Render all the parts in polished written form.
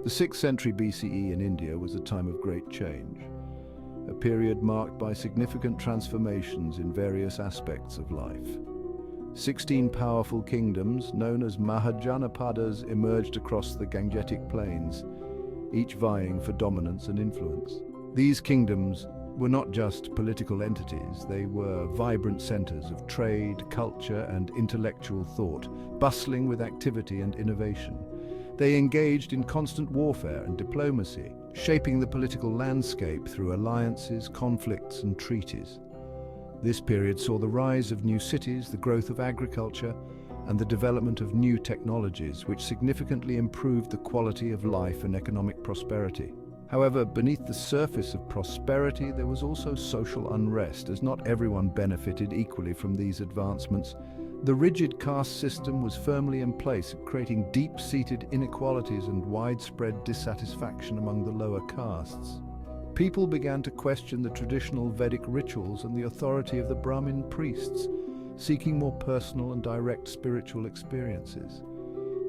The 6th century BCE in India was a time of great change, a period marked by significant transformations in various aspects of life. 16 powerful kingdoms, known as Mahajanapadas, emerged across the Gangetic plains, each vying for dominance and influence. These kingdoms were not just political entities, they were vibrant centers of trade, culture, and intellectual thought, bustling with activity and innovation. They engaged in constant warfare and diplomacy, shaping the political landscape through alliances, conflicts, and treaties. This period saw the rise of new cities, the growth of agriculture, and the development of new technologies, which significantly improved the quality of life and economic prosperity. However, beneath the surface of prosperity, there was also social unrest, as not everyone benefited equally from these advancements. The rigid caste system was firmly in place, creating deep-seated inequalities and widespread dissatisfaction among the lower castes. People began to question the traditional Vedic rituals and the authority of the Brahmin priests, seeking more personal and direct spiritual experiences.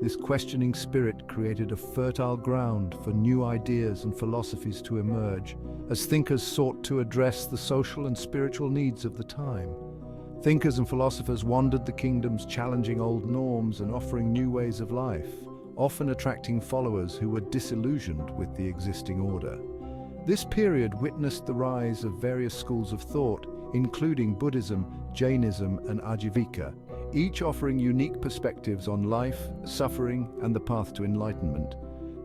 This questioning spirit created a fertile ground for new ideas and philosophies to emerge, as thinkers sought to address the social and spiritual needs of the time. Thinkers and philosophers wandered the kingdoms, challenging old norms and offering new ways of life, often attracting followers who were disillusioned with the existing order. This period witnessed the rise of various schools of thought, including Buddhism, Jainism, and Ajivika, each offering unique perspectives on life, suffering, and the path to enlightenment.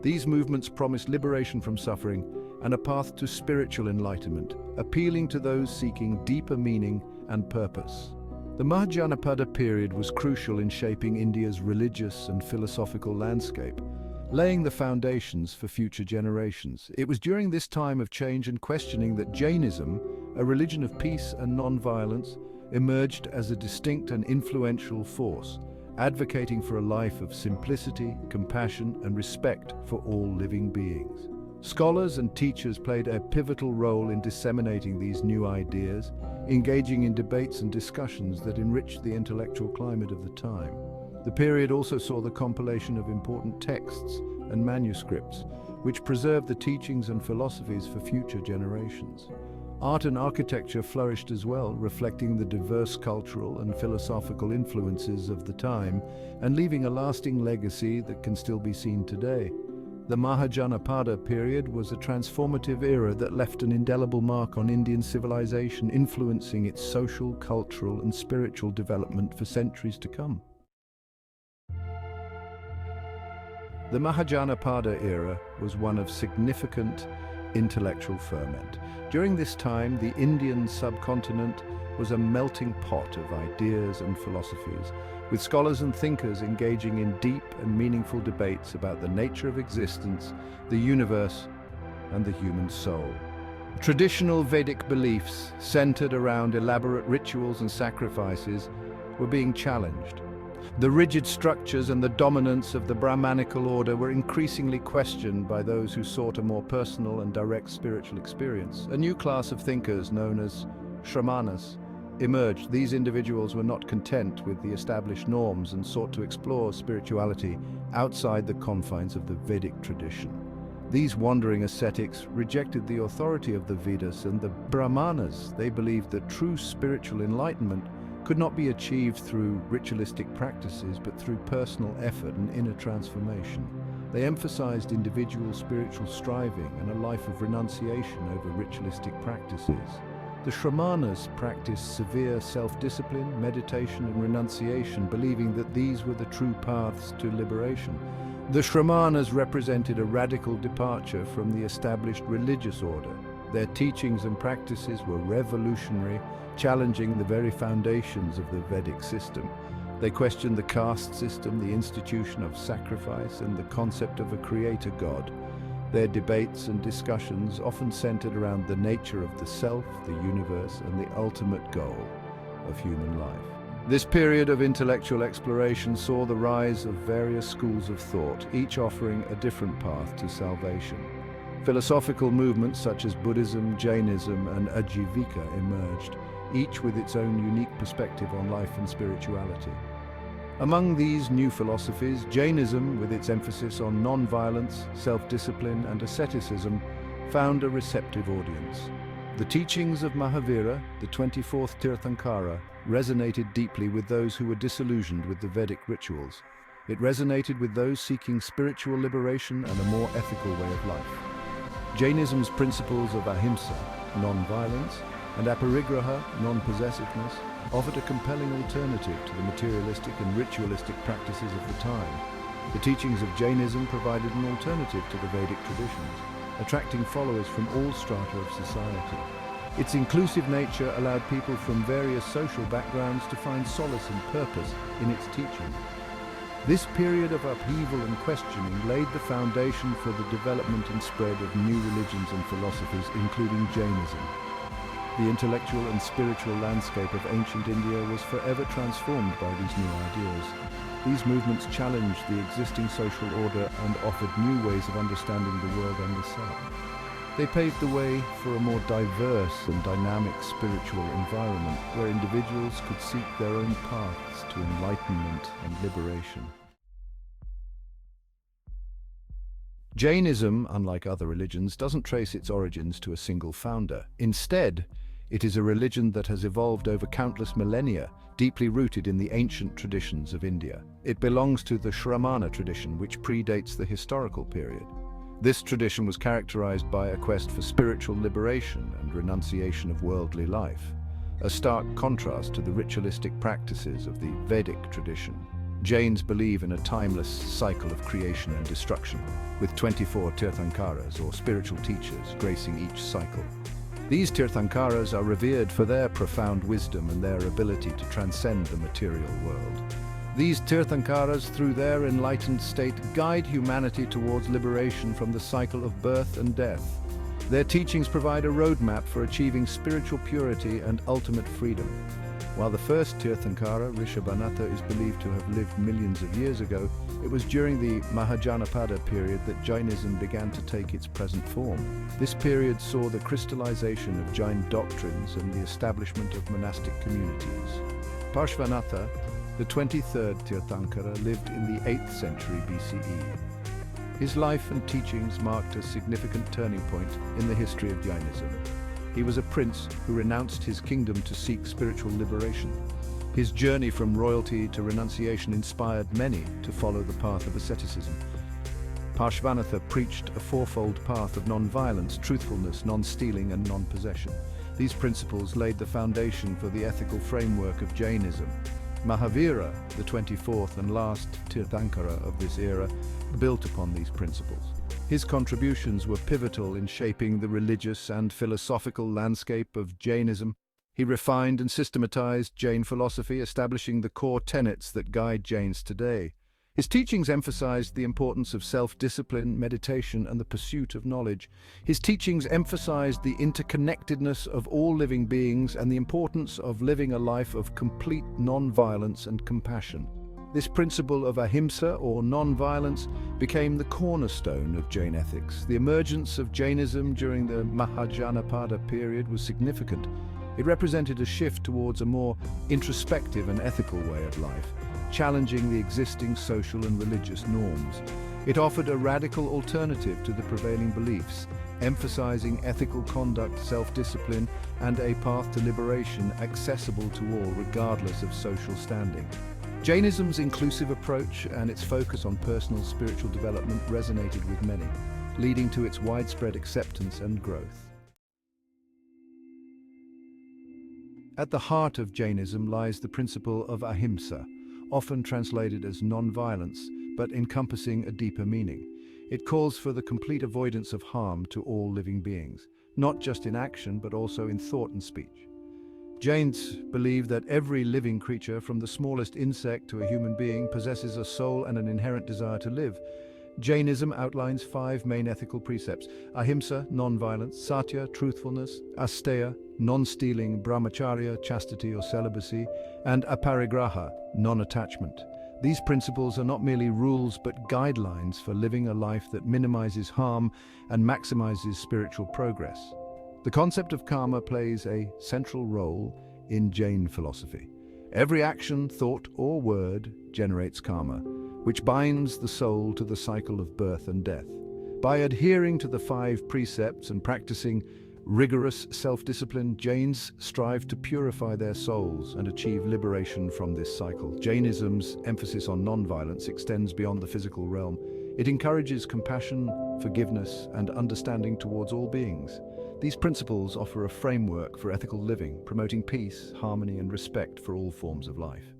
These movements promised liberation from suffering and a path to spiritual enlightenment, appealing to those seeking deeper meaning and purpose. The Mahajanapada period was crucial in shaping India's religious and philosophical landscape, laying the foundations for future generations. It was during this time of change and questioning that Jainism, a religion of peace and non-violence, emerged as a distinct and influential force, advocating for a life of simplicity, compassion, and respect for all living beings. Scholars and teachers played a pivotal role in disseminating these new ideas, engaging in debates and discussions that enriched the intellectual climate of the time. The period also saw the compilation of important texts and manuscripts, which preserved the teachings and philosophies for future generations. Art and architecture flourished as well, reflecting the diverse cultural and philosophical influences of the time and leaving a lasting legacy that can still be seen today. The Mahajanapada period was a transformative era that left an indelible mark on Indian civilization, influencing its social, cultural, and spiritual development for centuries to come. The Mahajanapada era was one of significant intellectual ferment. During this time, the Indian subcontinent was a melting pot of ideas and philosophies, with scholars and thinkers engaging in deep and meaningful debates about the nature of existence, the universe, and the human soul. Traditional Vedic beliefs, centered around elaborate rituals and sacrifices, were being challenged. The rigid structures and the dominance of the Brahmanical order were increasingly questioned by those who sought a more personal and direct spiritual experience. A new class of thinkers, known as Shramanas, emerged. These individuals were not content with the established norms and sought to explore spirituality outside the confines of the Vedic tradition. These wandering ascetics rejected the authority of the Vedas and the Brahmanas. They believed that true spiritual enlightenment could not be achieved through ritualistic practices, but through personal effort and inner transformation. They emphasized individual spiritual striving and a life of renunciation over ritualistic practices. The Shramanas practiced severe self-discipline, meditation, and renunciation, believing that these were the true paths to liberation. The Shramanas represented a radical departure from the established religious order. Their teachings and practices were revolutionary, challenging the very foundations of the Vedic system. They questioned the caste system, the institution of sacrifice, and the concept of a creator god. Their debates and discussions often centered around the nature of the self, the universe, and the ultimate goal of human life. This period of intellectual exploration saw the rise of various schools of thought, each offering a different path to salvation. Philosophical movements such as Buddhism, Jainism, and Ajivika emerged, each with its own unique perspective on life and spirituality. Among these new philosophies, Jainism, with its emphasis on non-violence, self-discipline and asceticism, found a receptive audience. The teachings of Mahavira, the 24th Tirthankara, resonated deeply with those who were disillusioned with the Vedic rituals. It resonated with those seeking spiritual liberation and a more ethical way of life. Jainism's principles of ahimsa, non-violence, and aparigraha, non-possessiveness, offered a compelling alternative to the materialistic and ritualistic practices of the time. The teachings of Jainism provided an alternative to the Vedic traditions, attracting followers from all strata of society. Its inclusive nature allowed people from various social backgrounds to find solace and purpose in its teaching. This period of upheaval and questioning laid the foundation for the development and spread of new religions and philosophies, including Jainism. The intellectual and spiritual landscape of ancient India was forever transformed by these new ideas. These movements challenged the existing social order and offered new ways of understanding the world and the self. They paved the way for a more diverse and dynamic spiritual environment where individuals could seek their own paths to enlightenment and liberation. Jainism, unlike other religions, doesn't trace its origins to a single founder. Instead, it is a religion that has evolved over countless millennia, deeply rooted in the ancient traditions of India. It belongs to the Shramana tradition, which predates the historical period. This tradition was characterized by a quest for spiritual liberation and renunciation of worldly life, a stark contrast to the ritualistic practices of the Vedic tradition. Jains believe in a timeless cycle of creation and destruction, with 24 Tirthankaras, or spiritual teachers, gracing each cycle. These Tirthankaras are revered for their profound wisdom and their ability to transcend the material world. These Tirthankaras, through their enlightened state, guide humanity towards liberation from the cycle of birth and death. Their teachings provide a roadmap for achieving spiritual purity and ultimate freedom. While the first Tirthankara, Rishabhanatha, is believed to have lived millions of years ago, it was during the Mahajanapada period that Jainism began to take its present form. This period saw the crystallization of Jain doctrines and the establishment of monastic communities. Parshvanatha, the 23rd Tirthankara, lived in the 8th century BCE. His life and teachings marked a significant turning point in the history of Jainism. He was a prince who renounced his kingdom to seek spiritual liberation. His journey from royalty to renunciation inspired many to follow the path of asceticism. Parshvanatha preached a fourfold path of non-violence, truthfulness, non-stealing, and non-possession. These principles laid the foundation for the ethical framework of Jainism. Mahavira, the 24th and last Tirthankara of this era, built upon these principles. His contributions were pivotal in shaping the religious and philosophical landscape of Jainism. He refined and systematized Jain philosophy, establishing the core tenets that guide Jains today. His teachings emphasized the importance of self-discipline, meditation, and the pursuit of knowledge. His teachings emphasized the interconnectedness of all living beings and the importance of living a life of complete non-violence and compassion. This principle of ahimsa, or non-violence, became the cornerstone of Jain ethics. The emergence of Jainism during the Mahajanapada period was significant. It represented a shift towards a more introspective and ethical way of life, challenging the existing social and religious norms. It offered a radical alternative to the prevailing beliefs, emphasizing ethical conduct, self-discipline, and a path to liberation accessible to all regardless of social standing. Jainism's inclusive approach and its focus on personal spiritual development resonated with many, leading to its widespread acceptance and growth. At the heart of Jainism lies the principle of ahimsa, often translated as non-violence, but encompassing a deeper meaning. It calls for the complete avoidance of harm to all living beings, not just in action but also in thought and speech. Jains believe that every living creature, from the smallest insect to a human being, possesses a soul and an inherent desire to live. Jainism outlines 5 main ethical precepts: ahimsa, non-violence; satya, truthfulness; asteya, non-stealing; brahmacharya, chastity or celibacy; and aparigraha, non-attachment. These principles are not merely rules but guidelines for living a life that minimizes harm and maximizes spiritual progress. The concept of karma plays a central role in Jain philosophy. Every action, thought, or word generates karma, which binds the soul to the cycle of birth and death. By adhering to the 5 precepts and practicing rigorous self-discipline, Jains strive to purify their souls and achieve liberation from this cycle. Jainism's emphasis on non-violence extends beyond the physical realm. It encourages compassion, forgiveness, and understanding towards all beings. These principles offer a framework for ethical living, promoting peace, harmony, and respect for all forms of life.